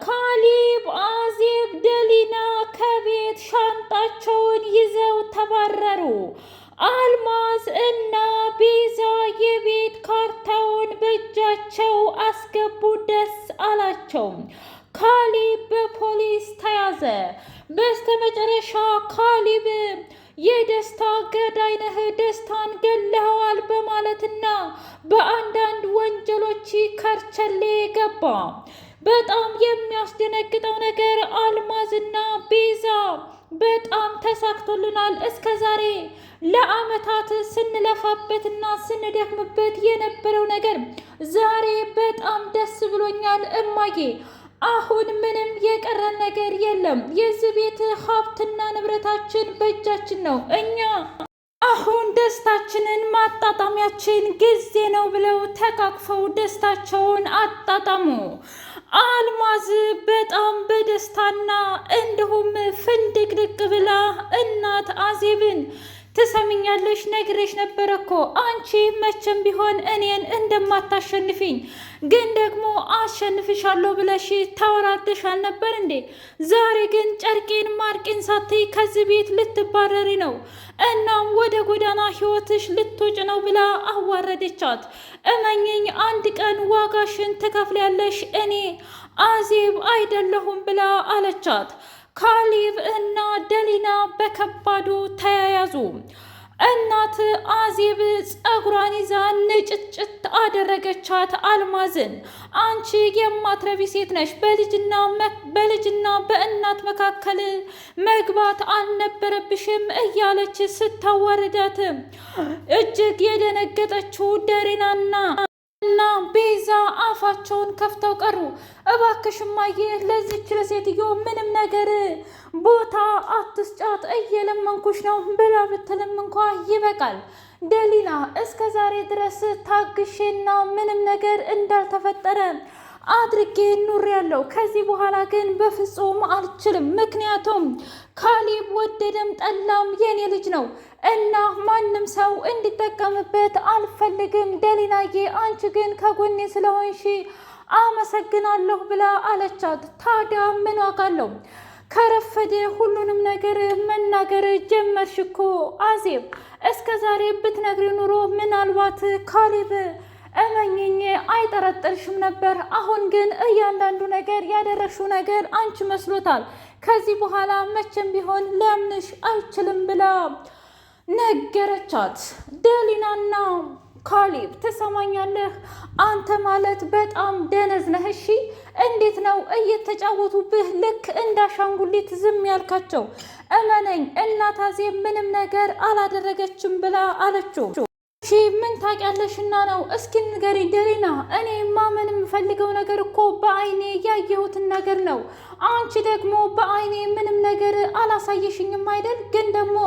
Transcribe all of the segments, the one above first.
ካሊብ፣ አዜብ፣ ደሊና ከቤት ሻንጣቸውን ይዘው ተባረሩ። አልማዝ እና ቤዛ የቤት ካርታውን በእጃቸው አስገቡ። ደስ አላቸው። ካሊብ በፖሊስ ተያዘ። በስተመጨረሻ ካሊብ የደስታ ገዳይ ነህ፣ ደስታን ገለኸዋል በማለትና በአንዳንድ ወንጀሎች ከርቸሌ ገባ። በጣም የሚያስደነግጠው ነገር አልማዝና ቤዛ በጣም ተሳክቶልናል። እስከ ዛሬ ለአመታት ስንለፋበትና ስንደክምበት የነበረው ነገር ዛሬ በጣም ደስ ብሎኛል እማዬ። አሁን ምንም የቀረን ነገር የለም። የዚህ ቤት ሀብትና ንብረታችን በእጃችን ነው። እኛ አሁን ደስታችንን ማጣጣሚያችን ጊዜ ነው ብለው ተቃቅፈው ደስታቸውን አጣጣሙ። አልማዝ በጣም በደስታና እንዲሁም ፍንድቅድቅ ብላ እናት አዜብን ትሰምኛለሽ? ነግሬሽ ነበር እኮ አንቺ መቼም ቢሆን እኔን እንደማታሸንፊኝ፣ ግን ደግሞ አሸንፍሻለሁ ብለሽ ታወራደሽ አልነበር እንዴ? ዛሬ ግን ጨርቄን ማርቄን ሳትይ ከዚህ ቤት ልትባረሪ ነው። እናም ወደ ጎዳና ህይወትሽ ልትወጭ ነው ብላ አዋረደቻት። እመኝኝ አንድ ቀን ዋጋሽን ትከፍያለሽ፣ እኔ አዜብ አይደለሁም ብላ አለቻት። ካሊብ እና ደሊና በከባዱ ተያያዙ። እናት አዜብ ጸጉሯን ይዛ ንጭጭት አደረገቻት አልማዝን። አንቺ የማትረቢ ሴት ነሽ፣ በልጅና በእናት መካከል መግባት አልነበረብሽም እያለች ስታዋርዳት እጅግ የደነገጠችው ደሪናና ቤዛ አፋቸውን ከፍተው ቀሩ። እባክሽ እማዬ ለዚች ለሴትዮ ምንም ነገር ቦታ አትስጫት፣ እየለመንኩሽ ነው ብላ ብትልም እንኳ ይበቃል። ደሊና እስከ ዛሬ ድረስ ታግሼና ምንም ነገር እንዳልተፈጠረ አድርጌ ኑር ያለው ከዚህ በኋላ ግን በፍጹም አልችልም። ምክንያቱም ካሊብ ወደደም ጠላም የኔ ልጅ ነው እና ማንም ሰው እንዲጠቀምበት አልፈልግም። ደሊናዬ አንቺ ግን ከጎኔ ስለሆንሽ አመሰግናለሁ ብላ አለቻት። ታዲያ ምን ዋጋ አለው? ከረፈደ ሁሉንም ነገር መናገር ጀመርሽ እኮ አዜብ። እስከ ዛሬ ብትነግሪ ኑሮ ምናልባት ካሊብ እመኝኝ አይጠረጥርሽም ነበር። አሁን ግን እያንዳንዱ ነገር ያደረግሽው ነገር አንቺ መስሎታል። ከዚህ በኋላ መቼም ቢሆን ሊያምንሽ አይችልም ብላ ነገረቻት። ደሊናና ካሊብ ትሰማኛለህ? አንተ ማለት በጣም ደነዝ ነህ። እሺ እንዴት ነው እየተጫወቱብህ ልክ እንዳሻንጉሊት ዝም ያልካቸው? እመነኝ እናት አዜብ ምንም ነገር አላደረገችም ብላ አለችው። እሺ ምን ታውቂያለሽና ነው? እስኪ ንገሪ ደሊና። እኔ ማመን የምፈልገው ነገር እኮ በአይኔ ያየሁትን ነገር ነው። አንቺ ደግሞ በአይኔ ምንም ነገር አላሳየሽኝም አይደል? ግን ደግሞ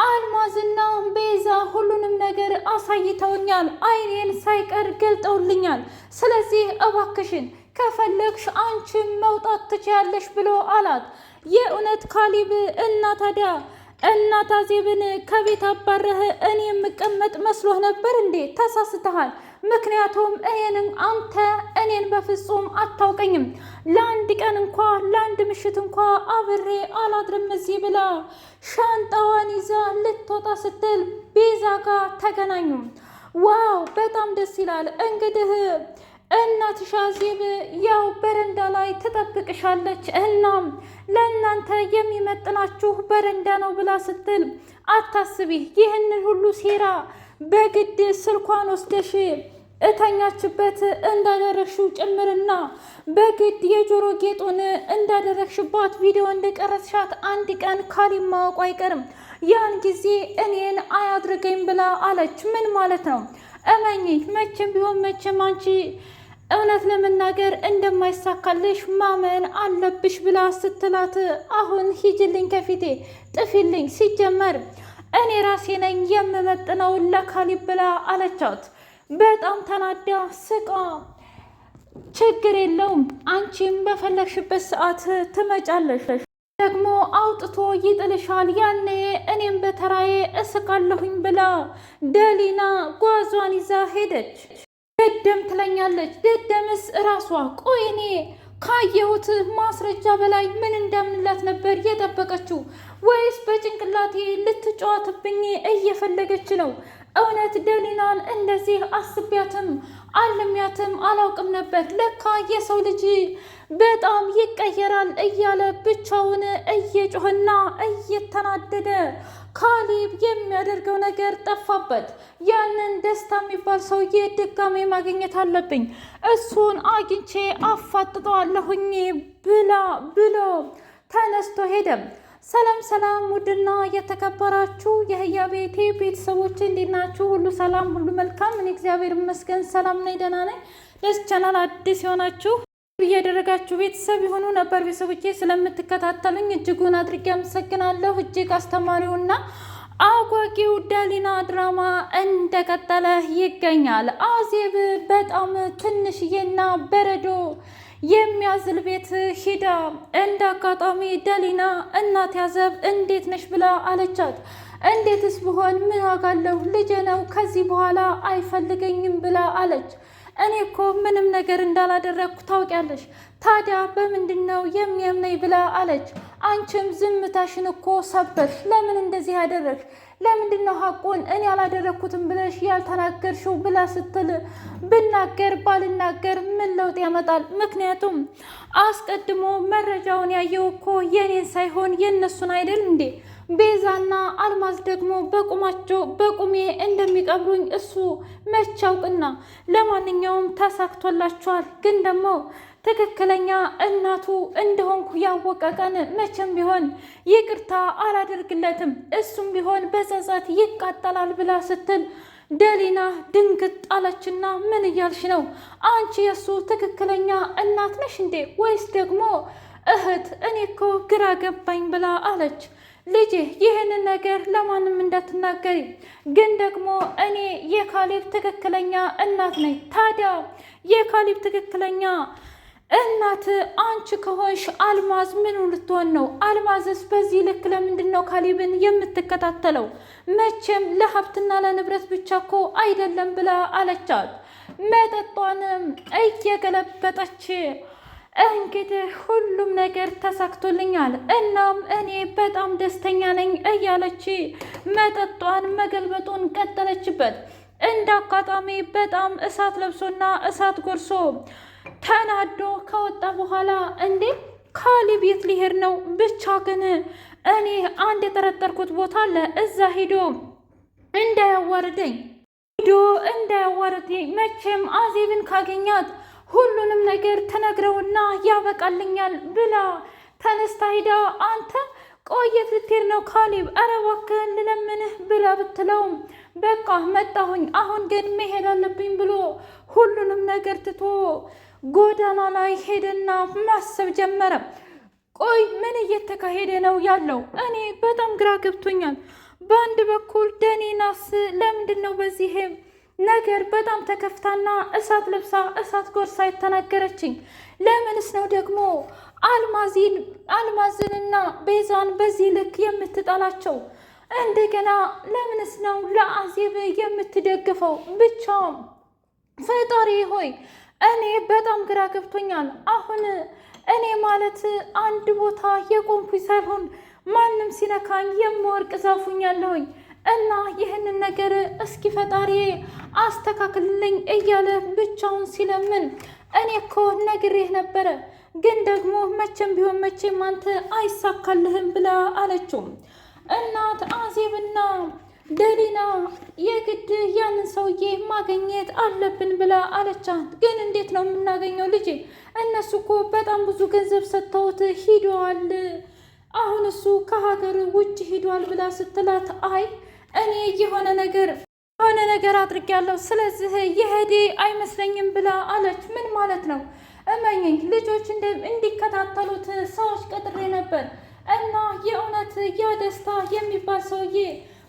አልማዝና ቤዛ ሁሉንም ነገር አሳይተውኛል፣ አይኔን ሳይቀር ገልጠውልኛል። ስለዚህ እባክሽን ከፈለግሽ አንቺም መውጣት ትችያለሽ ብሎ አላት። የእውነት ካሊብ እና ታዲያ እናት አዜብን ከቤት አባረህ እኔ የምቀመጥ መስሎህ ነበር እንዴ? ተሳስተሃል። ምክንያቱም አንተ እኔን በፍጹም አታውቀኝም። ለአንድ ቀን እንኳ ለአንድ ምሽት እንኳ አብሬ አላድርም እዚህ ብላ ሻንጣዋን ይዛ ልትወጣ ስትል ቤዛ ጋር ተገናኙ። ዋው በጣም ደስ ይላል። እንግዲህ እናትሽ አዜብ ያው በረንዳ ላይ ትጠብቅሻለች። እናም ለእናንተ የሚመጥናችሁ በረንዳ ነው ብላ ስትል አታስቢ፣ ይህንን ሁሉ ሴራ በግድ ስልኳን ወስደሽ እተኛችበት እንዳደረግሽው ጭምርና በግድ የጆሮ ጌጡን እንዳደረግሽባት ቪዲዮ እንደቀረጽሻት አንድ ቀን ካሊብ ማወቁ አይቀርም። ያን ጊዜ እኔን አያድርገኝ ብላ አለች። ምን ማለት ነው? እመኚ መቼም ቢሆን መቼም አንቺ እውነት ለመናገር እንደማይሳካልሽ ማመን አለብሽ ብላ ስትላት፣ አሁን ሂጅልኝ ከፊቴ ጥፊልኝ፣ ሲጀመር እኔ ራሴ ነኝ የምመጥነው ለካሊብ ብላ አለቻት። በጣም ተናዳ ስቃ ችግር የለውም አንቺም በፈለግሽበት ሰዓት ትመጫለሽ፣ ደግሞ አውጥቶ ይጥልሻል፣ ያኔ እኔም በተራዬ እስቃለሁኝ ብላ ደሊና ጓዟን ይዛ ሄደች። ደደም ትለኛለች። ደደምስ እራሷ። ቆይ እኔ ካየሁት ማስረጃ በላይ ምን እንዳምንላት ነበር የጠበቀችው? ወይስ በጭንቅላቴ ልትጫወትብኝ እየፈለገች ነው? እውነት ደሊናን እንደዚህ አስቢያትም አልሚያትም አላውቅም ነበር። ለካ የሰው ልጅ በጣም ይቀየራል እያለ ብቻውን እየጮህና እየተናደደ ካሌብ የሚያደርገው ነገር ጠፋበት። ያንን ደስታ የሚባል ሰውዬ ድጋሜ ማግኘት አለብኝ፣ እሱን አግኝቼ አፋጥጠዋለሁኝ ብሎ ተነስቶ ሄደም። ሰላም ሰላም! ውድና የተከበራችሁ የህያ ቤቴ ቤተሰቦች እንዴት ናችሁ? ሁሉ ሰላም፣ ሁሉ መልካም። እኔ እግዚአብሔር ይመስገን ሰላም ነኝ፣ ደህና ነኝ። ለዚህ ቻናል አዲስ የሆናችሁ እያደረጋችሁ ቤተሰብ የሆኑ ነበር ቤተሰቦቼ ስለምትከታተሉኝ እጅጉን አድርጌ አመሰግናለሁ። እጅግ አስተማሪውና አጓጊው ደሊና ድራማ እንደቀጠለ ይገኛል። አዜብ በጣም ትንሽዬና በረዶ የሚያዝል ቤት ሂዳ እንደ አጋጣሚ ደሊና እናት ያዘብ እንዴት ነሽ ብላ አለቻት። እንዴትስ ብሆን ምን ዋጋለሁ ልጄ ነው ከዚህ በኋላ አይፈልገኝም ብላ አለች። እኔ እኮ ምንም ነገር እንዳላደረግኩ ታውቂያለሽ፣ ታዲያ በምንድን ነው የሚያምነኝ ብላ አለች። አንቺም ዝምታሽን እኮ ሰበርሽ። ለምን እንደዚህ ያደረግሽ? ለምንድን ነው ሀቁን እኔ ያላደረግኩትም ብለሽ ያልተናገርሽው ብላ ስትል ብናገር ባልናገር ምን ለውጥ ያመጣል? ምክንያቱም አስቀድሞ መረጃውን ያየው እኮ የኔን ሳይሆን የነሱን አይደል እንዴ? ቤዛና አልማዝ ደግሞ በቁሜ እንደሚቀብሩኝ እሱ መች ያውቅና። ለማንኛውም ተሳክቶላችኋል። ግን ደግሞ ትክክለኛ እናቱ እንደሆንኩ ያወቀ ቀን መቼም ቢሆን ይቅርታ አላደርግለትም፣ እሱም ቢሆን በጸጸት ይቃጠላል ብላ ስትል ደሊና ድንግጥ አለችና ምን እያልሽ ነው አንቺ? የእሱ ትክክለኛ እናት ነሽ እንዴ ወይስ ደግሞ እህት? እኔ እኮ ግራ ገባኝ ብላ አለች። ልጄ ይህንን ነገር ለማንም እንዳትናገሪ፣ ግን ደግሞ እኔ የካሌብ ትክክለኛ እናት ነኝ። ታዲያ የካሌብ ትክክለኛ እናት አንቺ ከሆንሽ አልማዝ ምኑ ልትሆን ነው? አልማዝስ በዚህ ልክ ለምንድን ነው ካሌብን የምትከታተለው? መቼም ለሀብትና ለንብረት ብቻ እኮ አይደለም ብላ አለቻት። መጠጧንም እየገለበጠች እንግዲህ ሁሉም ነገር ተሳክቶልኛል፣ እናም እኔ በጣም ደስተኛ ነኝ እያለች መጠጧን መገልበጡን ቀጠለችበት። እንደ አጋጣሚ በጣም እሳት ለብሶና እሳት ጎርሶ ተናዶ ከወጣ በኋላ እንዴ ካሌብ የት ሊሄድ ነው? ብቻ ግን እኔ አንድ የጠረጠርኩት ቦታ አለ፣ እዛ ሂዶ እንዳያዋርደኝ መቼም አዜብን ካገኛት ሁሉንም ነገር ተነግረውና ያበቃልኛል ብላ ተነስታ ሂዳ አንተ ቆየት ልትሄድ ነው ካሌብ? ኧረ እባክህን ልለምንህ ብላ ብትለውም በቃ መጣሁኝ፣ አሁን ግን መሄድ አለብኝ ብሎ ሁሉንም ነገር ትቶ ጎዳና ላይ ሄደና ማሰብ ጀመረ። ቆይ ምን እየተካሄደ ነው ያለው? እኔ በጣም ግራ ገብቶኛል። በአንድ በኩል ደኒናስ ለምንድን ነው በዚህ ነገር በጣም ተከፍታና እሳት ለብሳ እሳት ጎርሳ የተናገረችኝ? ለምንስ ነው ደግሞ አልማዝንና ቤዛን በዚህ ልክ የምትጠላቸው? እንደገና ለምንስ ነው ለአዜብ የምትደግፈው? ብቻ ፈጣሪ ሆይ እኔ በጣም ግራ ገብቶኛል። አሁን እኔ ማለት አንድ ቦታ የቆምኩኝ ሳይሆን ማንም ሲነካኝ የምወርቅ ዛፉኛለሁኝ እና ይህንን ነገር እስኪ ፈጣሪ አስተካክልልኝ እያለ ብቻውን ሲለምን እኔ እኮ ነግሬህ ነበረ፣ ግን ደግሞ መቼም ቢሆን መቼም አንተ አይሳካልህም ብላ አለችው። እናት አዜብና ደሊና የግድ ያንን ሰውዬ ማግኘት አለብን ብላ አለቻት። ግን እንዴት ነው የምናገኘው ልጄ? እነሱ እኮ በጣም ብዙ ገንዘብ ሰጥተውት ሂደዋል፣ አሁን እሱ ከሀገር ውጭ ሂዷል ብላ ስትላት አይ እኔ የሆነ ነገር አድርጌያለሁ፣ ስለዚህ የሄደ አይመስለኝም ብላ አለች። ምን ማለት ነው? እመኝኝ ልጆች እንዲከታተሉት ሰዎች ቀጥሬ ነበር እና የእውነት ያ ደስታ የሚባል ሰውዬ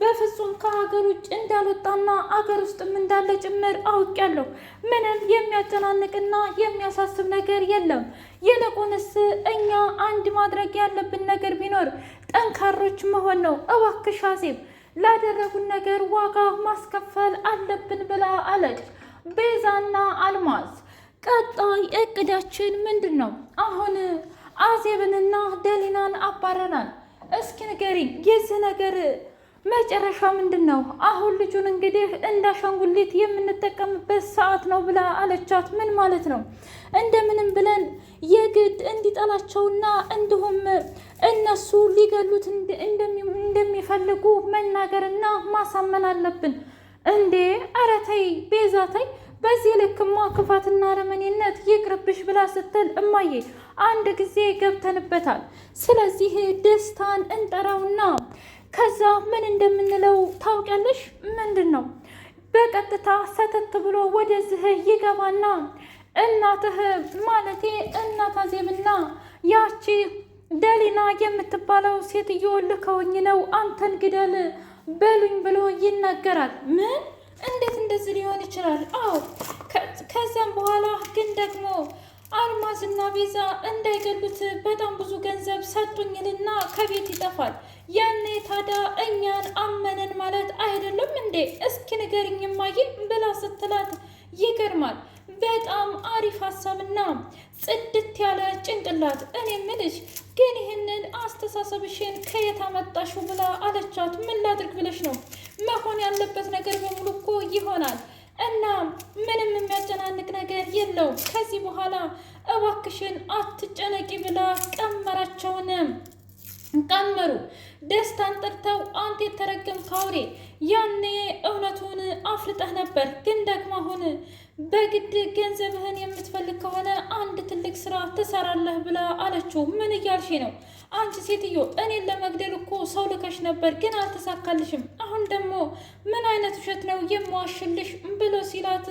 በፍጹም ከሀገር ውጭ እንዳልወጣና አገር ውስጥም እንዳለ ጭምር አውቄያለሁ። ምንም የሚያጨናንቅና የሚያሳስብ ነገር የለም። ይልቁንስ እኛ አንድ ማድረግ ያለብን ነገር ቢኖር ጠንካሮች መሆን ነው። እባክሽ አዜብ ላደረጉን ነገር ዋጋ ማስከፈል አለብን ብላ አለች። ቤዛና አልማዝ ቀጣይ እቅዳችን ምንድን ነው? አሁን አዜብንና ደሊናን አባረናል። እስኪ ንገሪኝ የዚህ ነገር መጨረሻ ምንድን ነው? አሁን ልጁን እንግዲህ እንዳሻንጉሊት የምንጠቀምበት ሰዓት ነው ብላ አለቻት። ምን ማለት ነው? እንደምንም ብለን የግድ እንዲጠላቸውና እንዲሁም እነሱ ሊገሉት እንደሚፈልጉ መናገርና ማሳመን አለብን። እንዴ ኧረ ተይ ቤዛ ተይ፣ በዚህ ልክማ ክፋትና አረመኔነት ይቅርብሽ ብላ ስትል እማዬ አንድ ጊዜ ገብተንበታል። ስለዚህ ደስታን እንጠራውና ከዛ ምን እንደምንለው ታውቂያለሽ? ምንድን ነው? በቀጥታ ሰተት ብሎ ወደዚህ ይገባና እናትህ ማለቴ እናት አዜብና ያቺ ደሊና የምትባለው ሴትዮ ልከውኝ ነው አንተን ግደል በሉኝ ብሎ ይናገራል። ምን? እንዴት እንደዚህ ሊሆን ይችላል? አዎ ከዚያም በኋላ ግን ደግሞ አልማዝና ቤዛ እንዳይገሉት በጣም ብዙ ገንዘብ ሰጡኝልና ከቤት ይጠፋል። ያኔ ታዲያ እኛን አመነን ማለት አይደለም እንዴ? እስኪ ንገሪኝ እማዬ ብላ ስትላት ይገርማል። በጣም አሪፍ ሀሳብና ጽድት ያለ ጭንቅላት። እኔ ምልሽ ግን ይህንን አስተሳሰብሽን ከየት አመጣሽው ብላ አለቻት። ምን ላድርግ ብለሽ ነው? መሆን ያለበት ነገር በሙሉ እኮ ይሆናል እና ምንም የሚያጨናንቅ ነገር የለውም። ከዚህ በኋላ እባክሽን አትጨነቂ ብላ ቀመራቸውን ቀመሩ። ደስታን ጠርተው አንተ የተረገምክ አውሬ፣ ያኔ እውነቱን አፍልጠህ ነበር፣ ግን ደግሞ አሁን በግድ ገንዘብህን የምትፈልግ ከሆነ አንድ ትልቅ ስራ ትሰራለህ ብላ አለችው። ምን እያልሽ ነው አንቺ ሴትዮ? እኔን ለመግደል እኮ ሰው ልከሽ ነበር፣ ግን አልተሳካልሽም። አሁን ደግሞ ምን አይነት ውሸት ነው የማዋሽልሽ ብሎ ሲላት፣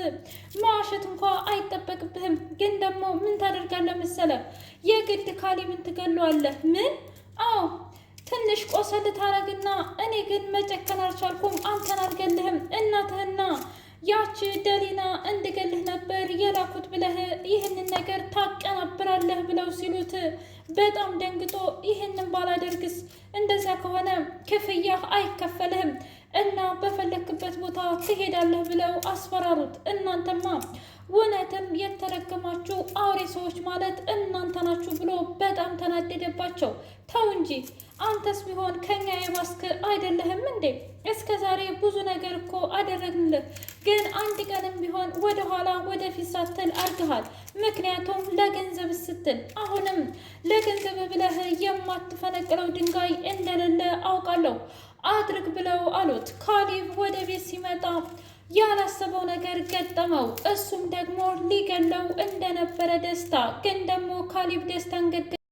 መዋሸት እንኳ አይጠበቅብህም፣ ግን ደግሞ ምን ታደርጋለህ መሰለህ? የግድ ካሌብን ትገለዋለህ። ምን? አዎ ትንሽ ቆሰል ታረግና፣ እኔ ግን መጨከን አልቻልኩም፣ አንተን አልገልህም፣ እናትህና ያቺ ደሊና እንድገልህ ነበር የላኩት ብለህ ይህንን ነገር ታቀናብራለህ ብለው ሲሉት በጣም ደንግጦ ይህንን ባላደርግስ? እንደዛ ከሆነ ክፍያህ አይከፈልህም እና በፈለክበት ቦታ ትሄዳለህ ብለው አስፈራሩት። እናንተማ እውነትም የተረገማችሁ አውሬ ሰዎች ማለት እናንተ ናችሁ ብሎ በጣም ተናደደባቸው። ተው እንጂ አንተስ ቢሆን ከኛ የባስክ አይደለህም እንዴ? እስከ ዛሬ ብዙ ነገር እኮ አደረግንልህ፣ ግን አንድ ቀንም ቢሆን ወደኋላ ወደፊት ሳትል አድርገሃል። ምክንያቱም ለገንዘብ ስትል። አሁንም ለገንዘብ ብለህ የማትፈነቅለው ድንጋይ እንደሌለ አውቃለሁ፣ አድርግ ብለው አሉት። ካሌብ ወደ ቤት ሲመጣ ያላሰበው ነገር ገጠመው። እሱም ደግሞ ሊገለው እንደነበረ ደስታ ግን ደግሞ ካሌብ ደስታን ገደለ